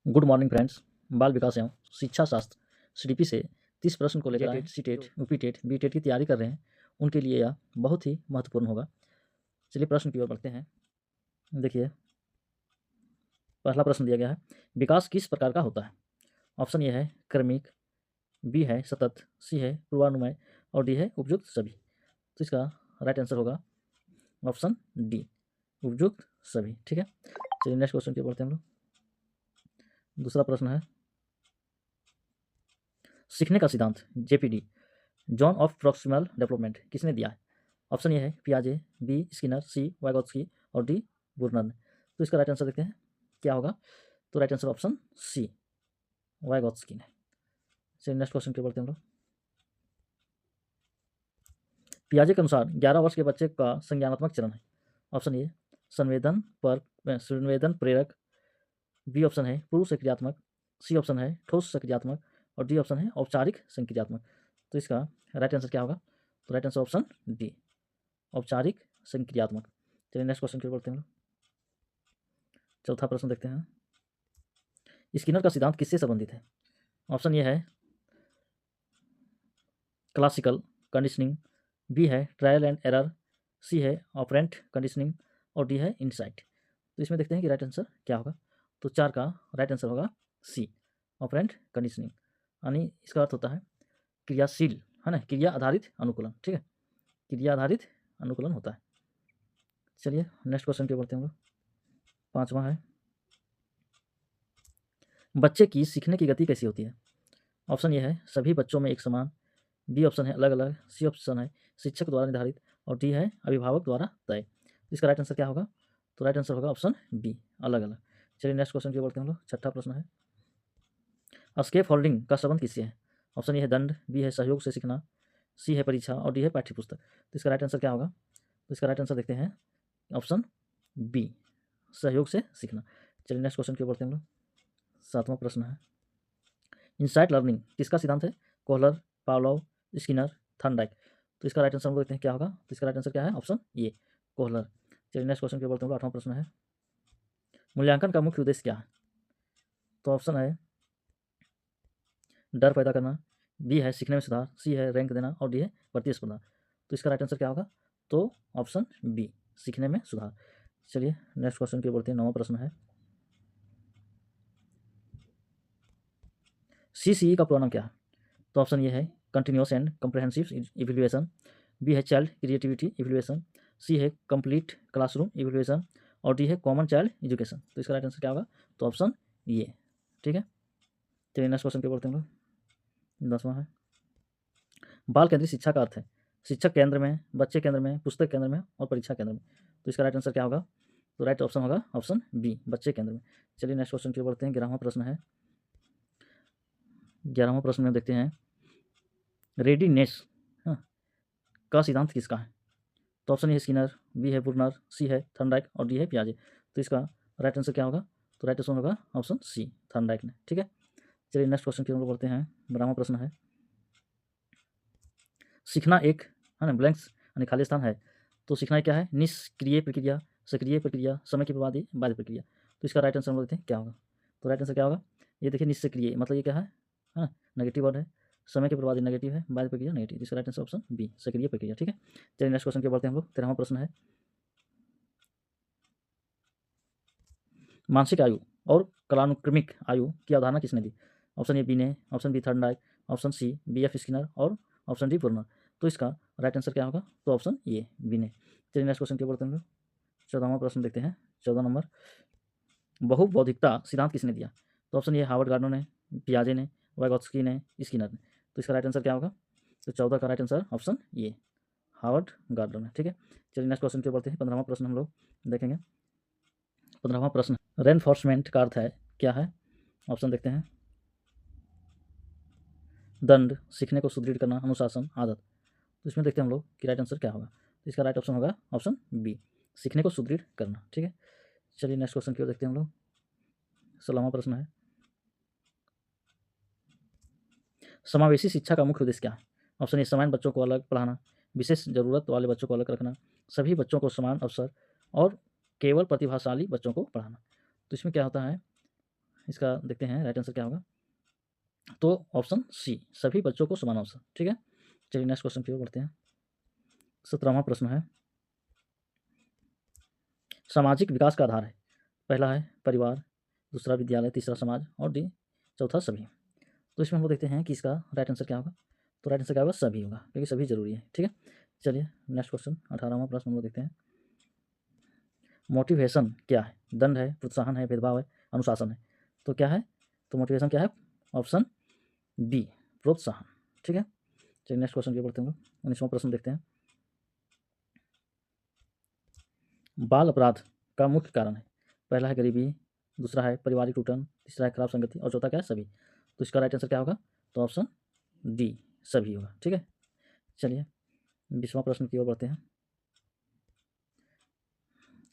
Good morning friends. बाल विकास एवं शिक्षा शास्त्र सीडीपी से 30 प्रश्न को लेकर आए। सीटेट, यूपीटेट, बीटेट की तैयारी कर रहे हैं उनके लिए यह बहुत ही महत्वपूर्ण होगा। चलिए प्रश्न की ओर बढ़ते हैं। देखिए पहला प्रश्न दिया गया है, विकास किस प्रकार का होता है। ऑप्शन ए है क्रमिक, बी है सतत, सी है पूर्वानुमेय और डी है उपयुक्त सभी। तो इसका राइट आंसर होगा ऑप्शन डी, उपयुक्त सभी। ठीक है, चलिए नेक्स्ट क्वेश्चन की ओर बढ़ते हैं हम लोग। दूसरा प्रश्न है, सीखने का सिद्धांत JPD, zone of proximal development, किसने दिया है। ऑप्शन ए है पियाजे, बी स्किनर, सी वाइगोत्स्की और डी बुर्नर। तो इसका राइट आंसर देखते हैं क्या होगा। तो right answer option C, Vygotsky ने। चलिए नेक्स्ट क्वेश्चन की ओर बढ़ते हैं हम लोग। पियाजे के अनुसार 11 वर्ष के बच्चे का संज्ञानात्मक चरण है। ऑप्शन ए संवेदन प्रेरक, बी ऑप्शन है पूर्व सक्रियात्मक, सी ऑप्शन है ठोस सक्रियात्मक और डी ऑप्शन है औपचारिक संक्रियात्मक। तो इसका राइट आंसर क्या होगा। तो राइट आंसर ऑप्शन डी, औपचारिक संक्रियात्मक। चलिए नेक्स्ट क्वेश्चन की ओर बढ़ते हैं। चौथा प्रश्न देखते हैं, स्किनर का सिद्धांत किससे संबंधित है। ऑप्शन ए है क्लासिकल कंडीशनिंग, बी है ट्रायल एंड एरर, सी है ऑपरेंट कंडीशनिंग और डी है इनसाइट। तो इसमें देखते हैं कि राइट आंसर क्या होगा। तो 4 का राइट आंसर होगा सी, ऑपरेंट कंडीशनिंग। यानी इसका अर्थ होता है क्रियाशील, है ना, क्रिया आधारित अनुकूलन। ठीक है, क्रिया आधारित अनुकूलन होता है। चलिए नेक्स्ट क्वेश्चन की बढ़ते हैं हम लोग। पांचवा है, बच्चे की सीखने की गति कैसी होती है। ऑप्शन ये है सभी बच्चों में एक समान, बी ऑप्शन है अलग अलग, सी ऑप्शन है शिक्षक द्वारा निर्धारित और डी है अभिभावक द्वारा तय। इसका राइट आंसर क्या होगा। तो राइट आंसर होगा ऑप्शन बी, अलग अलग। चलिए नेक्स्ट क्वेश्चन की बढ़ते हैं हम लोग। छठा प्रश्न है, स्केप होल्डिंग का संबंध किससे है। ऑप्शन ए है दंड, बी है सहयोग से सीखना, सी है परीक्षा और डी है पाठ्यपुस्तक। तो इसका राइट आंसर क्या होगा। तो इसका राइट आंसर देखते हैं ऑप्शन बी, सहयोग से सीखना। चलिए नेक्स्ट क्वेश्चन की ओर बढ़ते हैं हम लोग। सातवां प्रश्न है, इनसाइट लर्निंग किसका सिद्धांत है। Kohler, Pavlov, Skinner, Thorndike. तो इसका राइट आंसर हम लोग देखते हैं क्या होगा। तो इसका राइट आंसर क्या है, ऑप्शन ए, कोहलर। चलिए नेक्स्ट क्वेश्चन की ओर बढ़ते हैं हम लोग। आठवां प्रश्न है, मूल्यांकन का मुख्य उद्देश्य क्या है। तो ऑप्शन है डर पैदा करना, बी है सीखने में सुधार, सी है रैंक देना और डी है प्रतिस्पर्धा। तो इसका राइट आंसर क्या होगा। तो ऑप्शन बी, सीखने में सुधार। चलिए नेक्स्ट क्वेश्चन की ओर बढ़ते हैं। नौवां प्रश्न है, CCE का पूरा नाम क्या है। तो ऑप्शन ये है continuous and comprehensive evaluation, B है चाइल्ड क्रिएटिविटी इवैल्यूएशन, सी है कंप्लीट क्लासरूम इवैल्यूएशन और डी है कॉमन चाइल्ड एजुकेशन। तो इसका राइट आंसर क्या होगा। तो ऑप्शन ये। ठीक है, चलिए नेक्स्ट क्वेश्चन पे बढ़ते हैं हम लोग। 10वां है, बाल केंद्रित शिक्षा का अर्थ है शिक्षक केंद्र में, बच्चे केंद्र में, पुस्तक केंद्र में और परीक्षा केंद्र में। तो इसका राइट आंसर क्या होगा। तो राइट ऑप्शन होगा ऑप्शन बी, बच्चे केंद्र में। चलिए नेक्स्ट क्वेश्चन की ओर बढ़ते हैं। 11वां प्रश्न है, 11वां प्रश्न में देखते हैं रेडीनेस, हाँ, का सिद्धांत किसका है। तो ऑप्शन ए है स्किनर, बी है बुर्नर, सी है थॉर्नडाइक और डी है पियाजे। तो इसका राइट आंसर क्या होगा। तो राइट आंसर होगा ऑप्शन सी, थॉर्नडाइक ने। ठीक है, चलिए नेक्स्ट क्वेश्चन की ओर बढ़ते हैं। 12वां प्रश्न है, सीखना एक, है ना, ब्लैंक्स यानी खाली स्थान है। तो सीखना क्या है, निष्क्रिय प्रक्रिया, सक्रिय प्रक्रिया, समय की बर्बादी, बाध्य प्रक्रिया। तो इसका राइट आंसर हम देखते हैं क्या होगा। तो राइट आंसर क्या होगा। ये देखिए निष्क्रिय मतलब ये क्या है, हाँ, नेगेटिव वर्ड है, समय की बर्बादी नेगेटिव है, बाध्य प्रक्रिया नेगेटिव। इसका राइट आंसर ऑप्शन बी, सक्रिय प्रक्रिया। ठीक है, चलिए नेक्स्ट क्वेश्चन की ओर बढ़ते हैं हम लोग। 13वां प्रश्न है, मानसिक आयु और कालानुक्रमिक आयु की अवधारणा किसने दी। Option A Binet, option B Thorndike, option C B F Skinner और ऑप्शन डी बुर्नर। तो इसका राइट आंसर क्या होगा। तो ऑप्शन ए बी ने। चलिए नेक्स्ट क्वेश्चन की ओर बढ़ते हैं हम लोग। 14वां प्रश्न देखते हैं। 14 नंबर, बहुबौद्धिकता सिद्धांत किसने दिया। तो ऑप्शन ए हार्वर्ड गार्डनर ने, पियाजे ने, वाइगोत्स्की ने, स्किनर ने। तो इसका राइट आंसर क्या होगा। तो 14 का right answer option A, Harvard gardener ने। ठीक है, चलिए नेक्स्ट क्वेश्चन की ओर बढ़ते हैं। 15वां प्रश्न हम लोग देखेंगे। 15वां प्रश्न, रेनफोर्समेंट का अर्थ है क्या है। ऑप्शन देखते हैं, दंड, सीखने को सुदृढ़ करना, अनुशासन, आदत। तो इसमें देखते हैं हम लोग कि राइट आंसर क्या होगा। तो इसका राइट ऑप्शन होगा ऑप्शन बी, सीखने को सुदृढ़ करना। ठीक है, चलिए नेक्स्ट क्वेश्चन की ओर देखते हैं हम लोग। 16वां प्रश्न है, समावेशी शिक्षा का मुख्य उद्देश्य क्या है। ऑप्शन ए समान बच्चों को अलग पढ़ाना, विशेष जरूरत वाले बच्चों को अलग रखना, सभी बच्चों को समान अवसर और केवल प्रतिभाशाली बच्चों को पढ़ाना। तो इसमें क्या होता है, इसका देखते हैं राइट आंसर क्या होगा। तो ऑप्शन सी, सभी बच्चों को समान अवसर। ठीक है, चलिए नेक्स्ट क्वेश्चन की ओर बढ़ते हैं। 17वां प्रश्न है, सामाजिक विकास का आधार है। पहला है परिवार, दूसरा विद्यालय, तीसरा समाज और डी चौथा सभी। तो इसमें हम लोग देखते हैं कि इसका राइट आंसर क्या होगा। तो राइट आंसर क्या होगा, सभी होगा, क्योंकि सभी जरूरी है। ठीक है, चलिए नेक्स्ट क्वेश्चन 18वां प्रश्न हम लोग देखते हैं। मोटिवेशन क्या है? दंड है, प्रोत्साहन है, भेदभाव है, अनुशासन है। तो क्या है? तो मोटिवेशन क्या है? ऑप्शन बी, प्रोत्साहन। ठीक है, चलिए नेक्स्ट क्वेश्चन की ओर बढ़ते हैं। 19वां प्रश्न देखते हैं। बाल अपराध का मुख्य कारण है। पहला है गरीबी, दूसरा है पारिवारिक टूटन, तीसरा है खराब संगति और चौथा क्या है? सभी। तो इसका राइट आंसर क्या होगा? तो ऑप्शन डी, सभी होगा। ठीक है, चलिए 20वां प्रश्न की ओर बढ़ते हैं।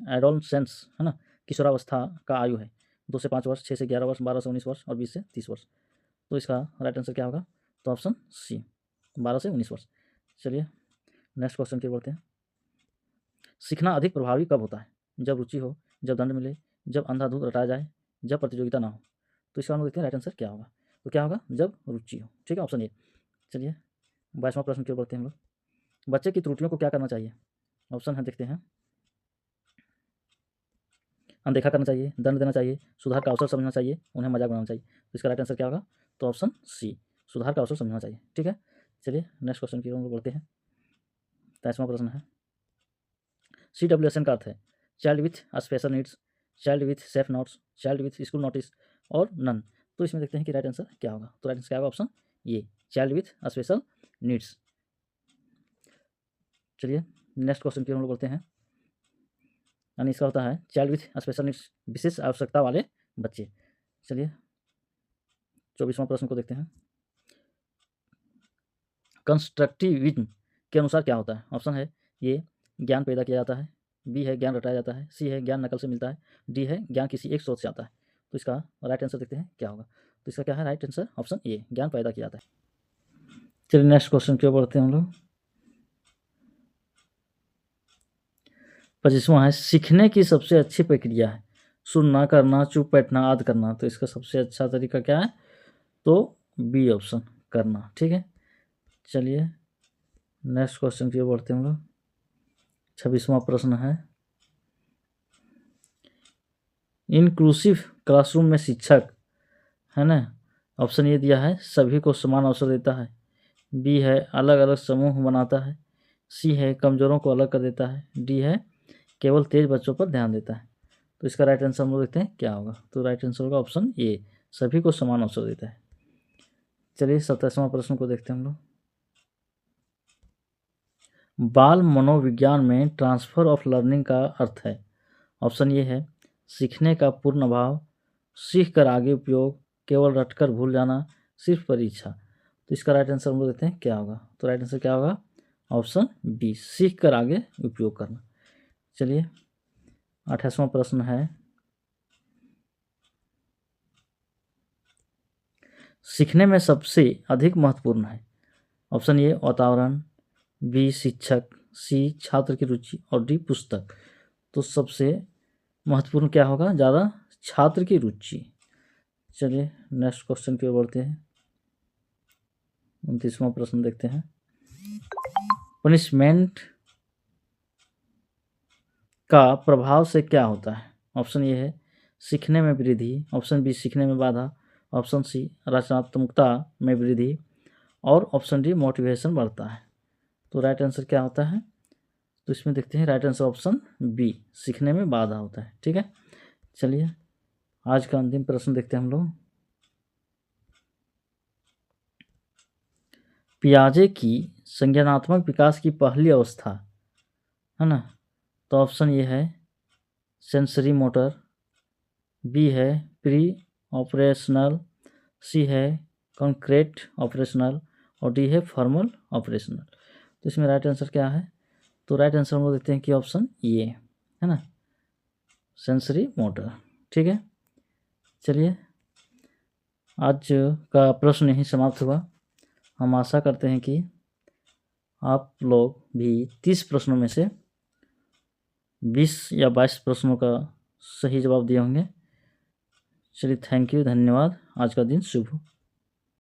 एडोलसेंस है ना, किशोरावस्था का आयु है 2 से 5 वर्ष, 6 से 11 वर्ष, 12 से 19 वर्ष और 20 से 30 वर्ष। तो इसका राइट आंसर क्या होगा? तो ऑप्शन सी, 12 से 19 वर्ष। चलिए नेक्स्ट क्वेश्चन की ओर बढ़ते हैं। सीखना अधिक प्रभावी कब होता है? जब रुचि हो, जब दंड मिले, जब अंधाधुंध रटाया जाए, जब प्रतियोगिता ना हो। तो इसका हम लोग देखते हैं राइट आंसर क्या होगा। तो क्या होगा? जब रुचि हो। ठीक है, ऑप्शन ए। चलिए 22वां प्रश्न की ओर बढ़ते हैं हम लोग। बच्चे की त्रुटियों को क्या करना चाहिए? ऑप्शन है, देखते हैं। अनदेखा करना चाहिए, दंड देना चाहिए, सुधार का अवसर समझना चाहिए, उन्हें मजाक बनाना चाहिए। तो इसका राइट आंसर क्या होगा? तो ऑप्शन सी, सुधार का अवसर समझना चाहिए। ठीक है, चलिए नेक्स्ट क्वेश्चन की ओर हम लोग बढ़ते हैं। 23वां प्रश्न है, CWSN का अर्थ है child with special needs, child with safe notes, child with school notice और नन। तो इसमें देखते हैं कि राइट आंसर क्या होगा। तो राइट आंसर क्या होगा? ऑप्शन ये, चाइल्ड विथ स्पेशल नीड्स। चलिए नेक्स्ट क्वेश्चन की ओर हम लोग बढ़ते हैं। यानी इसका होता है चाइल्ड विथ स्पेशल नीड्स, विशेष आवश्यकता वाले बच्चे। चलिए 24वां प्रश्न को देखते हैं। कंस्ट्रक्टिविज्म के अनुसार क्या होता है? ऑप्शन है ए, ज्ञान पैदा किया जाता है, बी है ज्ञान रटाया जाता है, सी है ज्ञान नकल से मिलता है, डी है ज्ञान किसी एक स्रोत से आता है। तो इसका राइट आंसर देखते हैं क्या होगा। तो इसका क्या है राइट आंसर? ऑप्शन ए, ज्ञान पैदा किया जाता है। चलिए नेक्स्ट क्वेश्चन की ओर बढ़ते हैं हम लोग। 25वां है, सीखने की सबसे अच्छी प्रक्रिया है सुनना, करना, चुप बैठना, याद करना। तो इसका सबसे अच्छा तरीका क्या है? तो बी ऑप्शन, करना। ठीक है, चलिए नेक्स्ट क्वेश्चन की ओर बढ़ते हैं हम लोग। 26वां प्रश्न है, इंक्लूसिव क्लासरूम में शिक्षक है ना, ऑप्शन ये दिया है सभी को समान अवसर देता है, बी है अलग अलग समूह बनाता है, सी है कमज़ोरों को अलग कर देता है, डी है केवल तेज बच्चों पर ध्यान देता है। तो इसका राइट आंसर हम लोग देखते हैं क्या होगा। तो राइट आंसर होगा ऑप्शन ए, सभी को समान अवसर देता है। चलिए 27वां प्रश्न को देखते हैं हम लोग। बाल मनोविज्ञान में ट्रांसफ़र ऑफ लर्निंग का अर्थ है। ऑप्शन ये है सीखने का पूर्ण अभाव, सीख कर आगे उपयोग, केवल रटकर भूल जाना, सिर्फ परीक्षा। तो इसका राइट आंसर हम लोग देते हैं क्या होगा। तो राइट आंसर क्या होगा? ऑप्शन बी, सीख कर आगे उपयोग करना। चलिए 28वां प्रश्न है, सीखने में सबसे अधिक महत्वपूर्ण है। ऑप्शन ए वातावरण, बी शिक्षक, सी छात्र की रुचि और डी पुस्तक। तो सबसे महत्वपूर्ण क्या होगा? ज़्यादा छात्र की रुचि। चलिए नेक्स्ट क्वेश्चन की ओर बढ़ते हैं। 29वां प्रश्न देखते हैं। पनिशमेंट का प्रभाव से क्या होता है? ऑप्शन ए है सीखने में वृद्धि, ऑप्शन बी सीखने में बाधा, ऑप्शन सी रचनात्मकता में वृद्धि और ऑप्शन डी मोटिवेशन बढ़ता है। तो राइट आंसर क्या होता है? तो इसमें देखते हैं राइट आंसर ऑप्शन बी, सीखने में बाधा होता है। ठीक है, चलिए आज का अंतिम प्रश्न देखते हैं हम लोग। पियाजे की संज्ञानात्मक विकास की पहली अवस्था है ना, तो ऑप्शन ये है सेंसरी मोटर, बी है प्री ऑपरेशनल, सी है कॉन्क्रीट ऑपरेशनल और डी है फॉर्मल ऑपरेशनल। तो इसमें राइट आंसर क्या है? तो राइट आंसर हम लोग देखते हैं कि ऑप्शन ये है ना, सेंसरी मोटर। ठीक है, चलिए आज का प्रश्न यहीं समाप्त हुआ। हम आशा करते हैं कि आप लोग भी 30 प्रश्नों में से 20 या 22 प्रश्नों का सही जवाब दिए होंगे। चलिए, थैंक यू, धन्यवाद। आज का दिन शुभ हो।